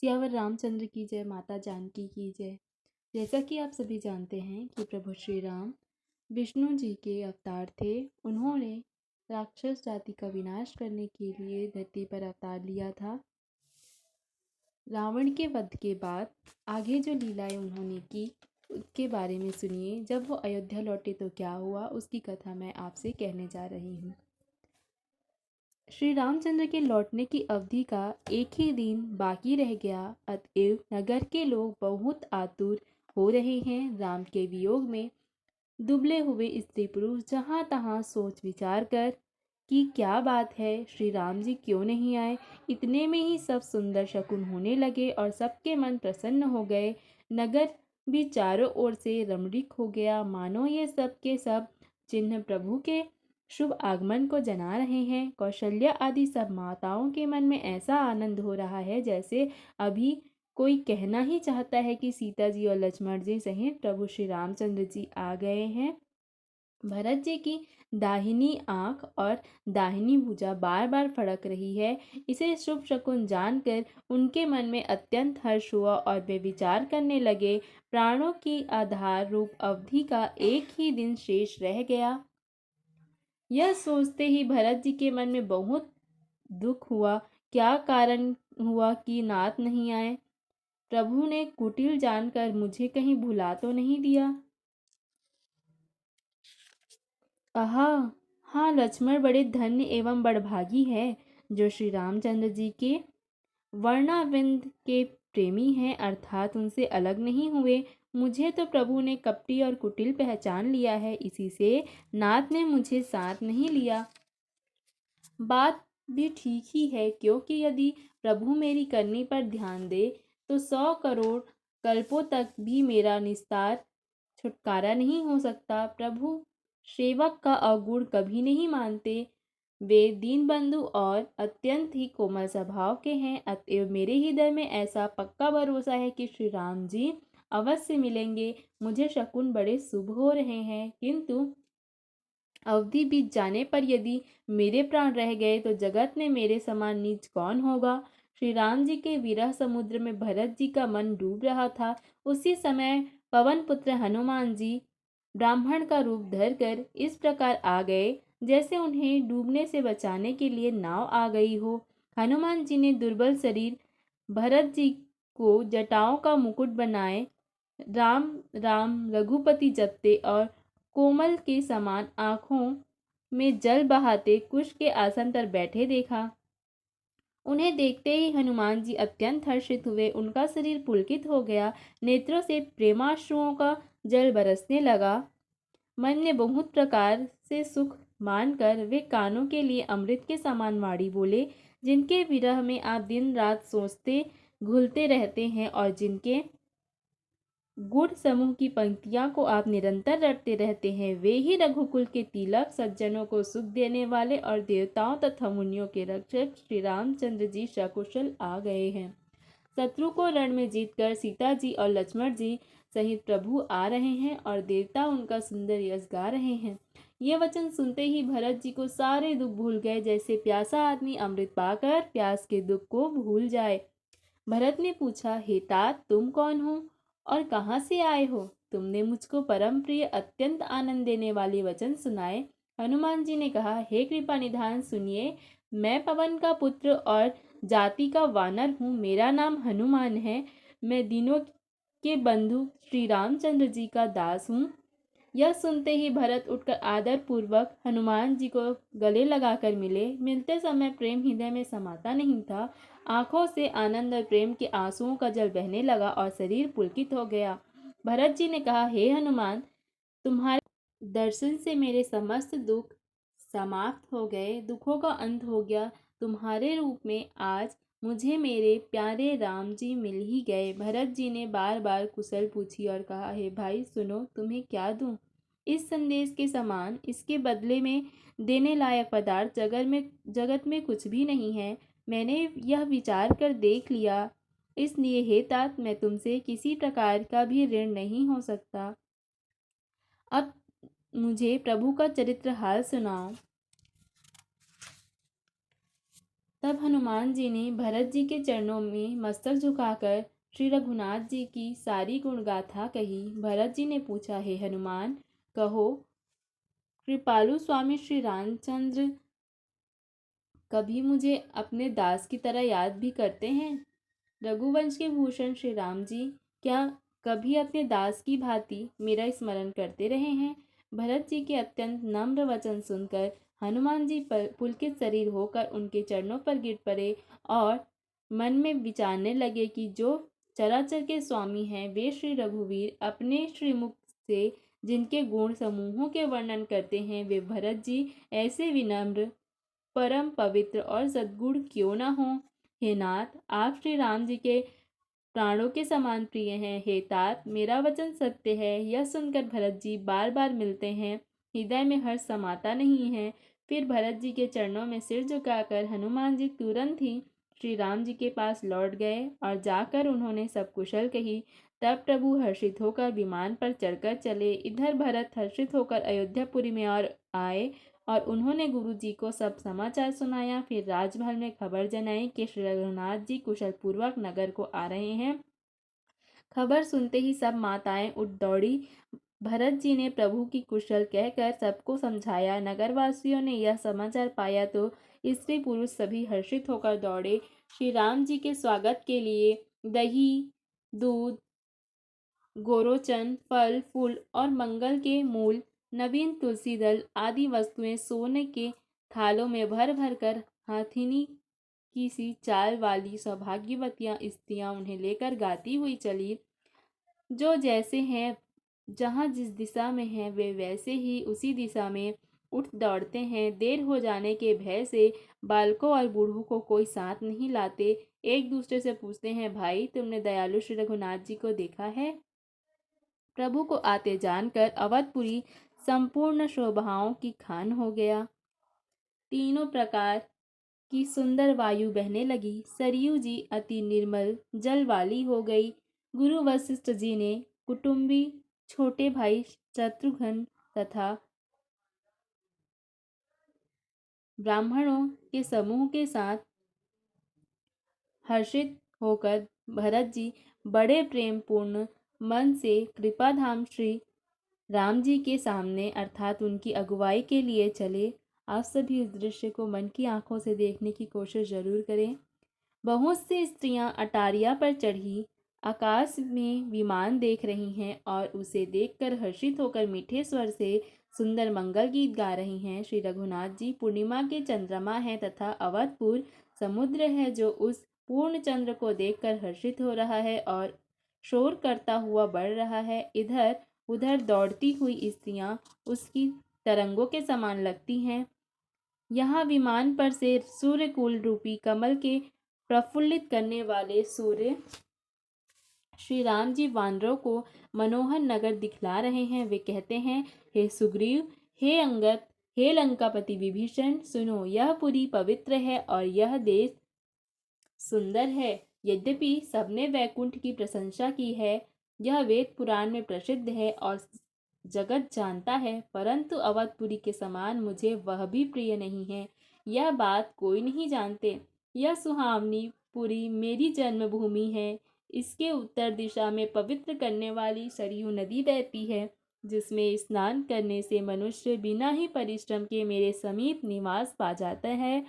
सियावर रामचंद्र की जय, माता जानकी की जय। जैसा कि आप सभी जानते हैं कि प्रभु श्री राम विष्णु जी के अवतार थे। उन्होंने राक्षस जाति का विनाश करने के लिए धरती पर अवतार लिया था। रावण के वध के बाद आगे जो लीलाएं उन्होंने की उसके बारे में सुनिए। जब वो अयोध्या लौटे तो क्या हुआ, उसकी कथा मैं आपसे कहने जा रही हूँ। श्री रामचंद्र के लौटने की अवधि का एक ही दिन बाकी रह गया, अतएव नगर के लोग बहुत आतुर हो रहे हैं। राम के वियोग में दुबले हुए स्त्री पुरुष जहाँ तहाँ सोच विचार कर कि क्या बात है, श्री राम जी क्यों नहीं आए। इतने में ही सब सुंदर शकुन होने लगे और सबके मन प्रसन्न हो गए। नगर भी चारों ओर से रमणीक हो गया, मानो ये सब के सब चिन्ह प्रभु के शुभ आगमन को जना रहे हैं। कौशल्या आदि सब माताओं के मन में ऐसा आनंद हो रहा है जैसे अभी कोई कहना ही चाहता है कि सीता जी और लक्ष्मण जी सहित प्रभु श्री रामचंद्र जी आ गए हैं। भरत जी की दाहिनी आंख और दाहिनी भुजा बार बार फड़क रही है। इसे शुभ शकुन जानकर उनके मन में अत्यंत हर्ष हुआ और वे विचार करने लगे, प्राणों की आधार रूप अवधि का एक ही दिन शेष रह गया। यह सोचते ही भरत जी के मन में बहुत दुख हुआ। क्या कारण हुआ कि नाथ नहीं आए? प्रभु ने कुटिल जानकर मुझे कहीं भुला तो नहीं दिया? आहा, हाँ, लक्ष्मण बड़े धन्य एवं बड़भागी है जो श्री रामचंद्र जी के वर्णाविंद के प्रेमी हैं, अर्थात उनसे अलग नहीं हुए। मुझे तो प्रभु ने कपटी और कुटिल पहचान लिया है, इसी से नाथ ने मुझे साथ नहीं लिया। बात भी ठीक ही है, क्योंकि यदि प्रभु मेरी करनी पर ध्यान दे तो 100 करोड़ कल्पों तक भी मेरा निस्तार छुटकारा नहीं हो सकता। प्रभु सेवक का अवगुण कभी नहीं मानते। वे दीनबंधु और अत्यंत ही कोमल स्वभाव के हैं, अतएव मेरे हृदय में ऐसा पक्का भरोसा है कि श्री राम जी अवश्य मिलेंगे। मुझे शकुन बड़े शुभ हो रहे हैं, किंतु अवधि बीत जाने पर यदि मेरे प्राण रह गए तो जगत में मेरे समान नीच कौन होगा। श्री राम जी के विरह समुद्र में भरत जी का मन डूब रहा था। उसी समय पवन पुत्र हनुमान जी ब्राह्मण का रूप धरकर इस प्रकार आ गए जैसे उन्हें डूबने से बचाने के लिए नाव आ गई हो। हनुमान जी ने दुर्बल शरीर भरत जी को जटाओं का मुकुट बनाए राम राम रघुपति जपते और कोमल के समान आँखों में जल बहाते कुश के आसन पर बैठे देखा। उन्हें देखते ही हनुमान जी अत्यंत हर्षित हुए। उनका शरीर पुलकित हो गया, नेत्रों से प्रेमाश्रुओं का जल बरसने लगा। मन ने बहुत प्रकार से सुख मानकर वे कानों के लिए अमृत के समान वाणी बोले, जिनके विरह में आप दिन रात सोचते घुलते रहते हैं और जिनके गुण समूह की पंक्तियां को आप निरंतर रटते रहते हैं, वे ही रघुकुल के तिलक, सज्जनों को सुख देने वाले और देवताओं तथा मुनियों के रक्षक श्री रामचंद्र जी सकुशल आ गए हैं। शत्रु को रण में जीतकर सीता जी और लक्ष्मण जी सहित प्रभु आ रहे हैं और देवता उनका सुंदर यश गा रहे हैं। ये वचन सुनते ही भरत जी को सारे दुख भूल गए, जैसे प्यासा आदमी अमृत पाकर प्यास के दुख को भूल जाए। भरत ने पूछा, हे तात, तुम कौन हो और कहाँ से आए हो? तुमने मुझको परम प्रिय अत्यंत आनंद देने वाले वचन सुनाए। हनुमान जी ने कहा, हे कृपा निधान, सुनिए। मैं पवन का पुत्र और जाति का वानर हूँ। मेरा नाम हनुमान है। मैं दिनों के बंधु श्री रामचंद्र जी का दास हूँ। यह सुनते ही भरत उठकर आदर पूर्वक हनुमान जी को गले लगाकर मिले। मिलते समय प्रेम हृदय में समाता नहीं था। आंखों से आनंद और प्रेम के आंसुओं का जल बहने लगा और शरीर पुलकित हो गया। भरत जी ने कहा, हे हनुमान, तुम्हारे दर्शन से मेरे समस्त दुख समाप्त हो गए, दुखों का अंत हो गया। तुम्हारे रूप में आज मुझे मेरे प्यारे राम जी मिल ही गए। भरत जी ने बार बार कुशल पूछी और कहा, हे भाई सुनो, तुम्हें क्या दूं? इस संदेश के समान इसके बदले में देने लायक पदार्थ जगत में कुछ भी नहीं है। मैंने यह विचार कर देख लिया, इसलिए हे तात, मैं तुमसे किसी प्रकार का भी ऋण नहीं हो सकता। अब मुझे प्रभु का चरित्र हाल सुनाओ। तब हनुमान जी ने भरत जी के चरणों में मस्तक झुकाकर श्री रघुनाथ जी की सारी गुणगाथा कही। भरत जी ने पूछा, हे हनुमान, कहो, कृपालु स्वामी श्री रामचंद्र कभी मुझे अपने दास की तरह याद भी करते हैं? रघुवंश के भूषण श्री राम जी क्या कभी अपने दास की भांति मेरा स्मरण करते रहे हैं? भरत जी के अत्यंत नम्र वचन सुनकर हनुमान जी पर पुलकित शरीर होकर उनके चरणों पर गिर पड़े और मन में विचारने लगे कि जो चराचर के स्वामी हैं वे श्री रघुवीर अपने श्रीमुख से जिनके गुण समूहों के वर्णन करते हैं, वे भरत जी ऐसे विनम्र, परम पवित्र और सद्गुण क्यों न हो? हे नाथ, आप श्री राम जी के प्राणों के समान प्रिय हैं। हे तात, मेरा वचन सत्य है। यह सुनकर भरत जी बार बार मिलते हैं, हृदय में हर्ष समाता नहीं है। फिर भरत जी के चरणों में सिर झुकाकर हनुमान जी तुरंत ही श्री राम जी के पास लौट गए और जाकर उन्होंने सब कुशल कही। तब प्रभु हर्षित होकर विमान पर चढ़कर चले। इधर भरत हर्षित होकर अयोध्यापुरी में और आए और उन्होंने गुरु जी को सब समाचार सुनाया। फिर राजमहल में खबर जनाई कि श्री रघुनाथ जी कुशल पूर्वक नगर को आ रहे हैं। खबर सुनते ही सब माताएं उठ दौड़ी। भरत जी ने प्रभु की कुशल कहकर सबको समझाया। नगरवासियों ने यह समाचार पाया तो स्त्री पुरुष सभी हर्षित होकर दौड़े श्री राम जी के स्वागत के लिए। दही, दूध, गोरोचन, फल फूल और मंगल के मूल, नवीन तुलसी दल आदि वस्तुएं सोने के थालों में भर भर कर हाथिनी की सी चाल वाली सौभाग्यवतियां स्त्रियां उन्हें लेकर गाती हुई चली। जो जैसे हैं, जहाँ जिस दिशा में हैं, वे वैसे ही उसी दिशा में उठ दौड़ते हैं। देर हो जाने के भय से बालकों और बूढ़ों को कोई साथ नहीं लाते। एक दूसरे से पूछते हैं, भाई, तुमने दयालु श्री रघुनाथ जी को देखा है? प्रभु को आते जानकर अवधपुरी संपूर्ण शोभाओं की खान हो गया। तीनों प्रकार की सुंदर वायु बहने लगी। सरयू जी अति निर्मल जल वाली हो गई। गुरु वशिष्ठ जी ने कुटुंबी छोटे भाई शत्रुघ्न तथा ब्राह्मणों के समूह के साथ हर्षित होकर भरत जी बड़े प्रेम पूर्ण मन से कृपाधाम श्री राम जी के सामने अर्थात उनकी अगुवाई के लिए चले। आप सभी इस दृश्य को मन की आंखों से देखने की कोशिश जरूर करें। बहुत सी स्त्रियां अटारिया पर चढ़ी आकाश में विमान देख रही हैं और उसे देखकर हर्षित होकर मीठे स्वर से सुंदर मंगल गीत गा रही हैं। श्री रघुनाथ जी पूर्णिमा के चंद्रमा हैं तथा अवधपुर समुद्र है जो उस पूर्ण चंद्र को देखकर हर्षित हो रहा है और शोर करता हुआ बढ़ रहा है। इधर उधर दौड़ती हुई स्त्रियां उसकी तरंगों के समान लगती हैं। यहाँ विमान पर से सूर्यकुल रूपी कमल के प्रफुल्लित करने वाले सूर्य श्री राम जी वानरों को मनोहर नगर दिखला रहे हैं। वे कहते हैं, हे सुग्रीव, हे अंगद, हे लंकापति विभीषण, सुनो, यह पुरी पवित्र है और यह देश सुंदर है। यद्यपि सबने वैकुंठ की प्रशंसा की है, यह वेद पुराण में प्रसिद्ध है और जगत जानता है, परंतु अवधपुरी के समान मुझे वह भी प्रिय नहीं है। यह बात कोई नहीं जानते। यह सुहावनी पुरी मेरी जन्मभूमि है। इसके उत्तर दिशा में पवित्र करने वाली सरयू नदी बहती है, जिसमें स्नान करने से मनुष्य बिना ही परिश्रम के मेरे समीप निवास पा जाता है।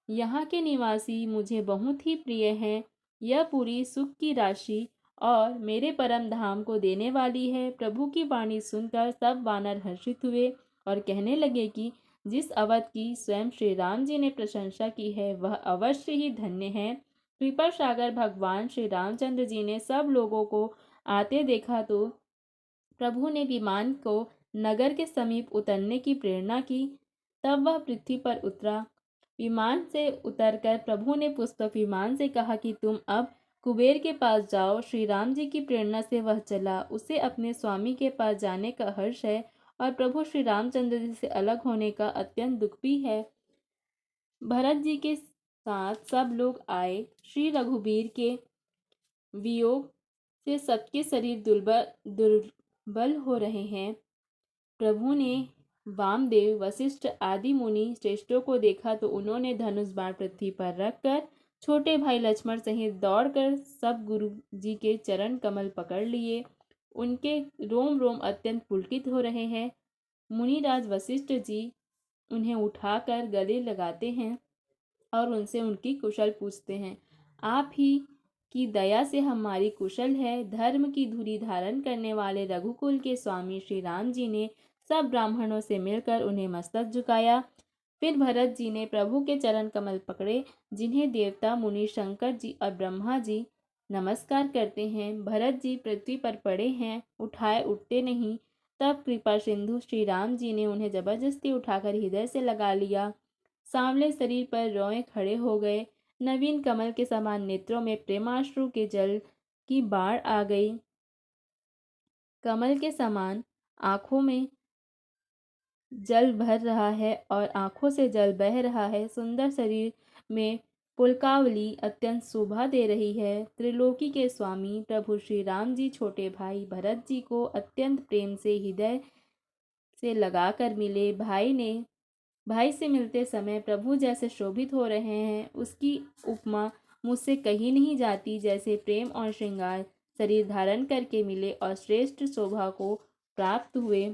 यहाँ के निवासी मुझे बहुत ही प्रिय हैं। यह पूरी सुख की राशि और मेरे परम धाम को देने वाली है। प्रभु की वाणी सुनकर सब वानर हर्षित हुए और कहने लगे कि जिस अवध की स्वयं श्री राम जी ने प्रशंसा की है, वह अवश्य ही धन्य है। कृपा सागर भगवान श्री रामचंद्र जी ने सब लोगों को आते देखा तो प्रभु ने विमान को नगर के समीप उतरने की प्रेरणा की। तब वह पृथ्वी पर उतरा। विमान से उतरकर प्रभु ने पुष्पक विमान से कहा कि तुम अब कुबेर के पास जाओ। श्री राम जी की प्रेरणा से वह चला। उसे अपने स्वामी के पास जाने का हर्ष है और प्रभु श्री रामचंद्र जी से अलग होने का अत्यंत दुख भी है। भरत जी के साथ सब लोग आए। श्री रघुबीर के वियोग से सबके शरीर दुर्बल हो रहे हैं। प्रभु ने वामदेव, वशिष्ठ आदि मुनि श्रेष्ठों को देखा तो उन्होंने धनुष बाण पृथ्वी पर रखकर छोटे भाई लक्ष्मण सहित दौड़कर सब गुरु जी के चरण कमल पकड़ लिए। उनके रोम रोम अत्यंत पुलकित हो रहे हैं। मुनिराज वशिष्ठ जी उन्हें उठाकर गले लगाते हैं और उनसे उनकी कुशल पूछते हैं। आप ही की दया से हमारी कुशल है। धर्म की धुरी धारण करने वाले रघुकुल के स्वामी श्री राम जी ने सब ब्राह्मणों से मिलकर उन्हें मस्तक झुकाया। फिर भरत जी ने प्रभु के चरण कमल पकड़े, जिन्हें देवता मुनि शंकर जी और ब्रह्मा जी नमस्कार करते हैं। भरत जी पृथ्वी पर पड़े हैं, उठाए उठते नहीं। तब कृपा सिंधु श्री राम जी ने उन्हें जबरदस्ती उठाकर हृदय से लगा लिया। सांवले शरीर पर रोए खड़े हो गए। नवीन कमल के समान नेत्रों में प्रेमाश्रु के जल की बाढ़ आ गई। कमल के समान आंखों में जल भर रहा है और आंखों से जल बह रहा है। सुंदर शरीर में पुलकावली अत्यंत शोभा दे रही है। त्रिलोकी के स्वामी प्रभु श्री राम जी छोटे भाई भरत जी को अत्यंत प्रेम से हृदय से लगाकर मिले। भाई से मिलते समय प्रभु जैसे शोभित हो रहे हैं, उसकी उपमा मुझसे कही नहीं जाती। जैसे प्रेम और श्रृंगार शरीर धारण करके मिले और श्रेष्ठ शोभा को प्राप्त हुए।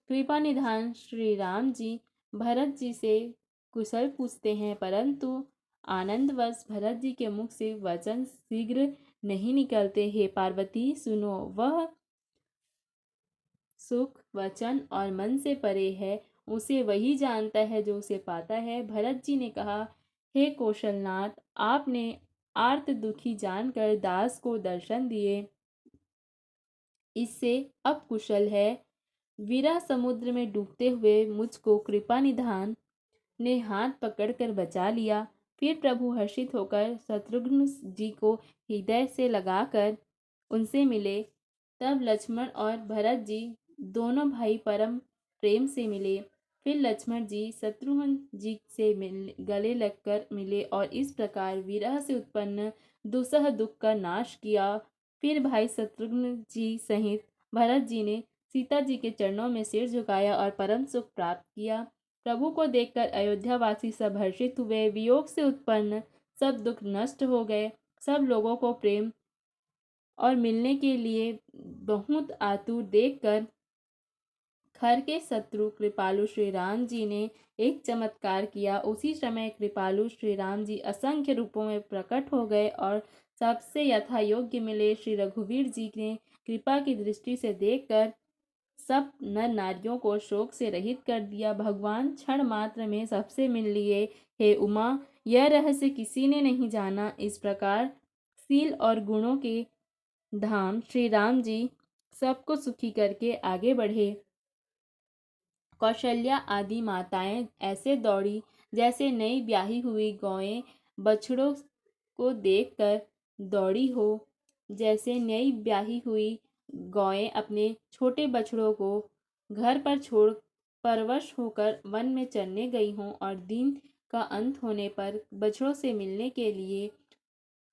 कृपा निधान श्री राम जी भरत जी से कुशल पूछते हैं, परंतु आनंदवश भरत जी के मुख से वचन शीघ्र नहीं निकलते। हे पार्वती सुनो, वह सुख वचन और मन से परे है, उसे वही जानता है जो उसे पाता है। भरत जी ने कहा, हे कौशलनाथ, आपने आर्त दुखी जानकर दास को दर्शन दिए, इससे अब कुशल है। विरह समुद्र में डूबते हुए मुझको कृपा निधान ने हाथ पकड़कर बचा लिया। फिर प्रभु हर्षित होकर शत्रुघ्न जी को हृदय से लगाकर उनसे मिले। तब लक्ष्मण और भरत जी दोनों भाई परम प्रेम से मिले। फिर लक्ष्मण जी शत्रुघ्न जी से गले लगकर मिले और इस प्रकार विरह से उत्पन्न दुसह दुख का नाश किया। फिर भाई शत्रुघ्न जी सहित भरत जी ने सीता जी के चरणों में सिर झुकाया और परम सुख प्राप्त किया। प्रभु को देखकर अयोध्यावासी सब हर्षित हुए। वियोग से उत्पन्न सब दुख नष्ट हो गए। सब लोगों को प्रेम और मिलने के लिए बहुत आतुर देखकर खर के शत्रु कृपालु श्री राम जी ने एक चमत्कार किया। उसी समय कृपालु श्री राम जी असंख्य रूपों में प्रकट हो गए और सबसे यथा योग्य मिले। श्री रघुवीर जी ने कृपा की दृष्टि से देखकर सब नर नारियों को शोक से रहित कर दिया। भगवान क्षण मात्र में सबसे मिल लिए। हे उमा, यह रहस्य किसी ने नहीं जाना। इस प्रकार सील और गुणों के धाम श्री राम जी सबको सुखी करके आगे बढ़े। कौशल्या आदि माताएं ऐसे दौड़ी जैसे नई ब्याही हुई गौएं बछड़ों को देखकर दौड़ी हो। जैसे नई ब्याही हुई गौएं अपने छोटे बछड़ों को घर पर छोड़ परवश होकर वन में चरने गई हों और दिन का अंत होने पर बछड़ों से मिलने के लिए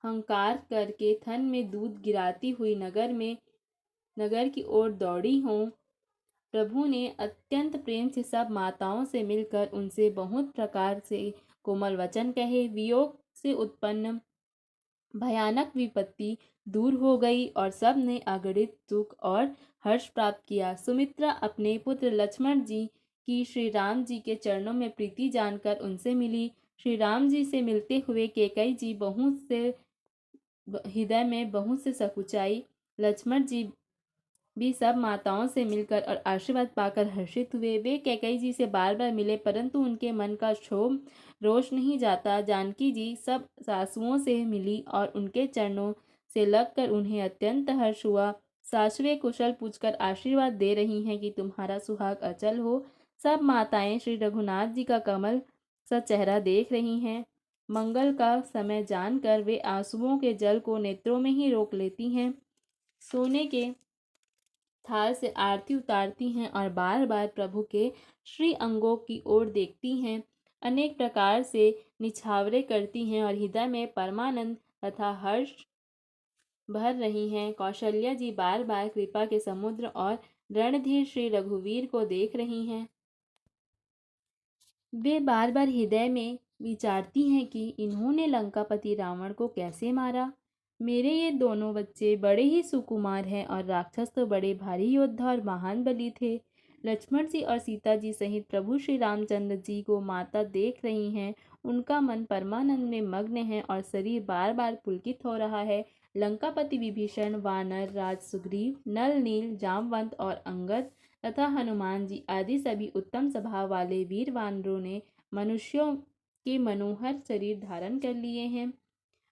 हंकार करके थन में दूध गिराती हुई नगर की ओर दौड़ी हों। प्रभु ने अत्यंत प्रेम से सब माताओं से मिलकर उनसे बहुत प्रकार से कोमल वचन कहे। वियोग से उत्पन्न भयानक विपत्ति दूर हो गई और सब ने अगणित सुख और हर्ष प्राप्त किया। सुमित्रा अपने पुत्र लक्ष्मण जी की श्री राम जी के चरणों में प्रीति जानकर उनसे मिली। श्री राम जी से मिलते हुए कैकेयी जी हृदय में बहुत से सकुचाई। लक्ष्मण जी भी सब माताओं से मिलकर और आशीर्वाद पाकर हर्षित हुए। वे कैकेयी जी से बार बार मिले, परंतु उनके मन का क्षोभ रोष नहीं जाता। जानकी जी सब सासुओं से मिली और उनके चरणों से लगकर उन्हें अत्यंत हर्ष हुआ। सासुएं कुशल पूछकर आशीर्वाद दे रही हैं कि तुम्हारा सुहाग अचल हो। सब माताएं श्री रघुनाथ जी का कमल सा चेहरा देख रही हैं। मंगल का समय जानकर वे आंसुओं के जल को नेत्रों में ही रोक लेती हैं। सोने के थाल से आरती उतारती हैं और बार बार प्रभु के श्री अंगों की ओर देखती हैं। अनेक प्रकार से निछावरे करती हैं और हृदय में परमानंद तथा हर्ष भर रही हैं। कौशल्या जी बार बार कृपा के समुद्र और रणधीर श्री रघुवीर को देख रही हैं। वे बार बार हृदय में विचारती हैं कि इन्होंने लंकापति रावण को कैसे मारा। मेरे ये दोनों बच्चे बड़े ही सुकुमार हैं और राक्षस तो बड़े भारी योद्धा और महान बली थे। लक्ष्मण जी और सीता जी सहित प्रभु श्री रामचंद्र जी को माता देख रही हैं। उनका मन परमानंद में मग्न है और शरीर बार बार पुलकित हो रहा है। लंकापति विभीषण, वानर राज सुग्रीव, नल नील, जामवंत और अंगद तथा हनुमान जी आदि सभी उत्तम स्वभाव वाले वीर वानरों ने मनुष्यों के मनोहर शरीर धारण कर लिए हैं।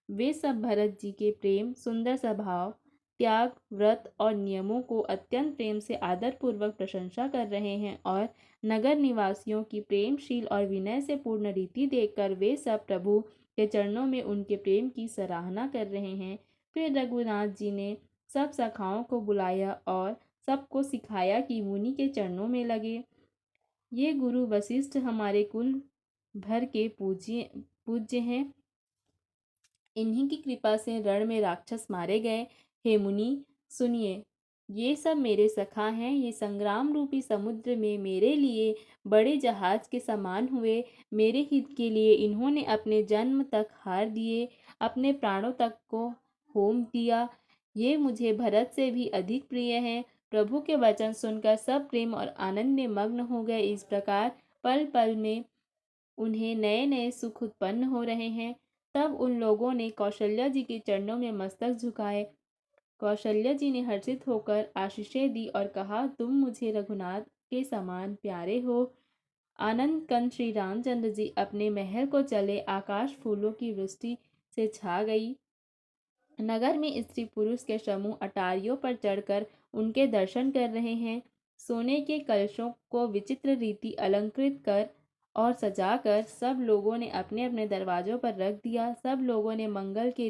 वे सब भरत जी के प्रेम, सुंदर स्वभाव, त्याग, व्रत और नियमों को अत्यंत प्रेम से आदरपूर्वक प्रशंसा कर रहे हैं और नगर निवासियों की प्रेमशील और विनय से पूर्ण रीति देखकर वे सब प्रभु के चरणों में उनके प्रेम की सराहना कर रहे हैं। फिर रघुनाथ जी ने सब सखाओं को बुलाया और सबको सिखाया कि मुनि के चरणों में लगे। ये गुरु वशिष्ठ हमारे कुल भर के पूज्य पूज्य हैं। इन्हीं की कृपा से रण में राक्षस मारे गए। हे मुनि सुनिए, ये सब मेरे सखा हैं। ये संग्राम रूपी समुद्र में मेरे लिए बड़े जहाज के समान हुए। मेरे हित के लिए इन्होंने अपने जन्म तक हार दिए, अपने प्राणों तक को होम दिया। ये मुझे भरत से भी अधिक प्रिय हैं। प्रभु के वचन सुनकर सब प्रेम और आनंद में मग्न हो गए। इस प्रकार पल पल में उन्हें नए नए सुख उत्पन्न हो रहे हैं। तब उन लोगों ने कौशल्या जी के चरणों में मस्तक झुकाए। कौशल्या जी ने हर्षित होकर आशीषें दी और कहा, तुम मुझे रघुनाथ के समान प्यारे हो। आनंद कंद श्री रामचंद्र जी अपने महल को चले। आकाश फूलों की वृष्टि से छा गई। नगर में स्त्री पुरुष के समूह अटारियों पर चढ़कर उनके दर्शन कर रहे हैं। सोने के कलशों को विचित्र रीति अलंकृत कर और सजाकर सब लोगों ने अपने अपने दरवाजों पर रख दिया। सब लोगों ने मंगल के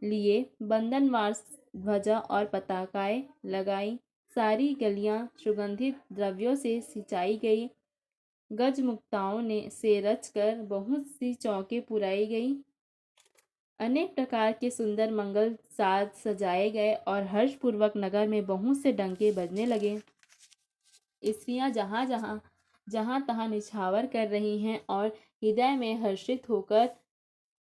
लिए बंधनवार ध्वजा और पताकाएं लगाई। सारी गलियां सुगंधित द्रव्यों से सिंचाई गई। गजमुक्ताओं ने से रचकर बहुत सी चौकें पुराई गई। अनेक प्रकार के सुंदर मंगल साज सजाए गए और हर्षपूर्वक नगर में बहुत से डंके बजने लगे। स्त्रियां जहां तहां निछावर कर रही हैं और हृदय में हर्षित होकर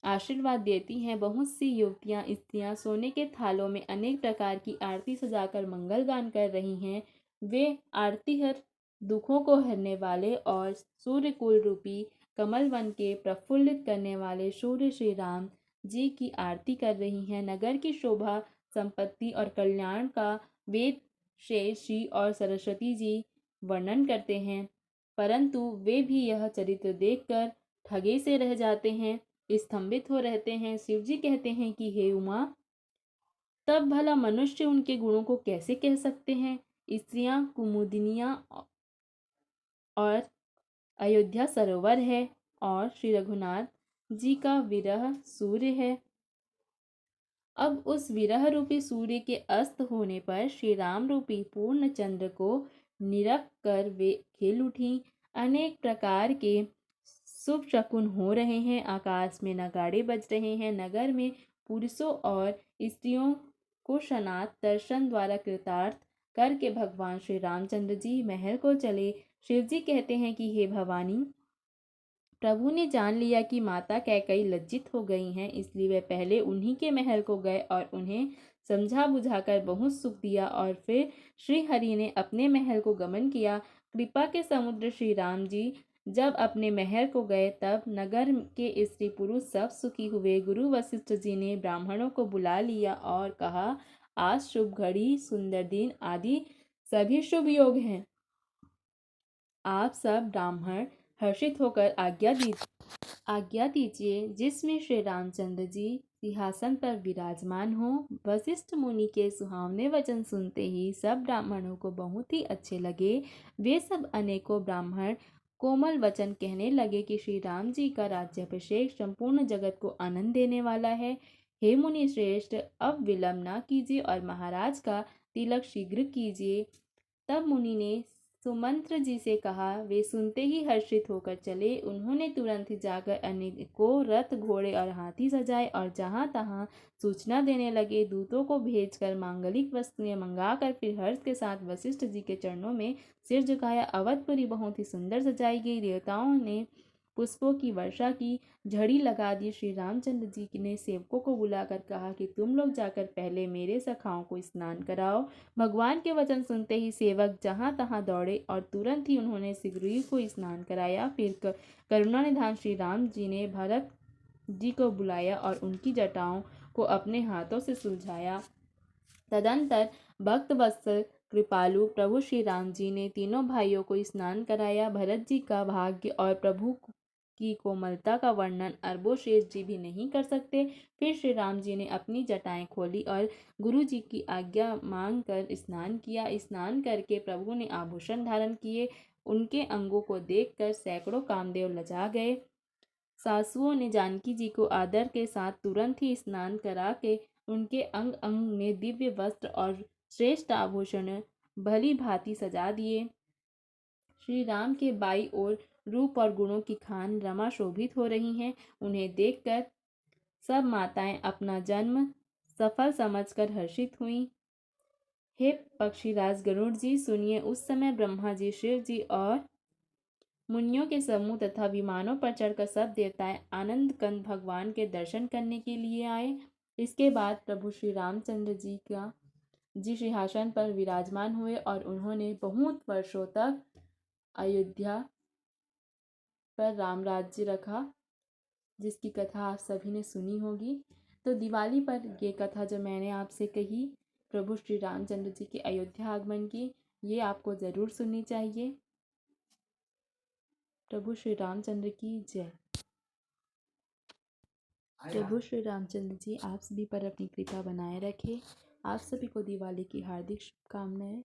आशीर्वाद देती हैं। बहुत सी युवतियां स्त्रियां सोने के थालों में अनेक प्रकार की आरती सजाकर मंगल गान कर रही हैं। वे आरती हर दुखों को हरने वाले और सूर्यकुल रूपी कमल वन के प्रफुल्लित करने वाले सूर्य श्री राम जी की आरती कर रही हैं। नगर की शोभा, संपत्ति और कल्याण का वेद शेष जी और सरस्वती जी वर्णन करते हैं, परंतु वे भी यह चरित्र देखकर ठगे से रह जाते हैं, स्तंभित हो रहते हैं। शिव जी कहते हैं कि हे उमा, तब भला मनुष्य उनके गुणों को कैसे कह सकते हैं। स्त्रियां कुमुदिनियां और अयोध्या सरोवर है और श्री रघुनाथ जी का विरह सूर्य है। अब उस विरह रूपी सूर्य के अस्त होने पर श्री राम रूपी पूर्ण चंद्र को निरख कर वे खिल उठी। अनेक प्रकार के शुभ शकुन हो रहे हैं। आकाश में नगाड़े बज रहे हैं। नगर में पुरुषों और स्त्रियों को स्नात दर्शन द्वारा कृतार्थ करके भगवान श्री रामचंद्र जी महल को चले। शिव जी कहते हैं कि हे भवानी, प्रभु ने जान लिया कि माता कैकेयी लज्जित हो गई हैं, इसलिए वे पहले उन्हीं के महल को गए और उन्हें समझा बुझाकर बहुत सुख दिया और फिर श्री हरि ने अपने महल को गमन किया। कृपा के समुद्र श्री राम जी जब अपने महल को गए तब नगर के स्त्री पुरुष सब सुखी हुए। गुरु वशिष्ठ जी ने ब्राह्मणों को बुला लिया और कहा, आज शुभ घड़ी, सुंदर दिन आदि सभी शुभ योग हैं। आप सब ब्राह्मण हर्षित होकर आज्ञा दीजिए जिसमें श्री रामचंद्र जी सिंहासन पर विराजमान हो। वशिष्ठ मुनि के सुहावने वचन सुनते ही सब ब्राह्मणों को बहुत ही अच्छे लगे। वे सब अनेकों ब्राह्मण कोमल वचन कहने लगे कि श्री राम जी का राज्याभिषेक संपूर्ण जगत को आनंद देने वाला है। हे मुनि श्रेष्ठ, अब विलंब न कीजिए और महाराज का तिलक शीघ्र कीजिए। तब मुनि ने सुमंत्र जी से कहा। वे सुनते ही हर्षित होकर चले। उन्होंने तुरंत ही जाकर अनेकों रथ घोड़े और हाथी सजाए और जहाँ तहाँ सूचना देने लगे। दूतों को भेजकर मांगलिक वस्तुएं मंगाकर फिर हर्ष के साथ वशिष्ठ जी के चरणों में सिर झुकाया। अवधपुरी बहुत ही सुंदर सजाई गई। देवताओं ने पुष्पों की वर्षा की, झड़ी लगा दी। श्री रामचंद्र जी ने सेवकों को बुलाकर कहा कि तुम लोग जाकर पहले मेरे सखाओं को स्नान कराओ। भगवान के वचन सुनते ही सेवक जहाँ तहाँ दौड़े और तुरंत ही उन्होंने सुग्रीव को स्नान कराया। फिर करुणानिधान श्री राम जी ने भरत जी को बुलाया और उनकी जटाओं को अपने हाथों से सुलझाया। तदंतर भक्त वत्सल कृपालु प्रभु श्री राम जी ने तीनों भाइयों को स्नान कराया। भरत जी का भाग्य और प्रभु की कोमलता का वर्णन अरबोशेष जी भी नहीं कर सकते। फिर श्री राम जी ने अपनी जटाएं खोली और गुरु जी की आज्ञा मांग कर स्नान किया। स्नान करके प्रभु ने आभूषण धारण किए। उनके अंगों को देखकर सैकड़ों कामदेव लजा गए। सासुओं ने जानकी जी को आदर के साथ तुरंत ही स्नान करा के उनके अंग अंग में दिव्य वस्त्र और श्रेष्ठ आभूषण भली भांति सजा दिए। श्री राम के बाई ओर रूप और गुणों की खान रमा शोभित हो रही हैं। उन्हें देखकर सब माताएं अपना जन्म सफल समझकर हर्षित हुईं। हे पक्षीराज गरुड़ जी, सुनिए। उस समय ब्रह्मा जी, शिव जी और मुनियों के समूह तथा विमानों पर चढ़कर सब देवताएं आनंद कंद भगवान के दर्शन करने के लिए आए। इसके बाद प्रभु श्री रामचंद्र जी सिंहासन पर विराजमान हुए और उन्होंने बहुत वर्षों तक अयोध्या पर राम राज्य रखा, जिसकी कथा आप सभी ने सुनी होगी। तो दिवाली पर ये कथा जो मैंने आपसे कही प्रभु श्री रामचंद्र जी के अयोध्या आगमन की, ये आपको ज़रूर सुननी चाहिए। प्रभु श्री रामचंद्र की जय। प्रभु श्री रामचंद्र जी आप सभी पर अपनी कृपा बनाए रखे। आप सभी को दिवाली की हार्दिक शुभकामनाएं।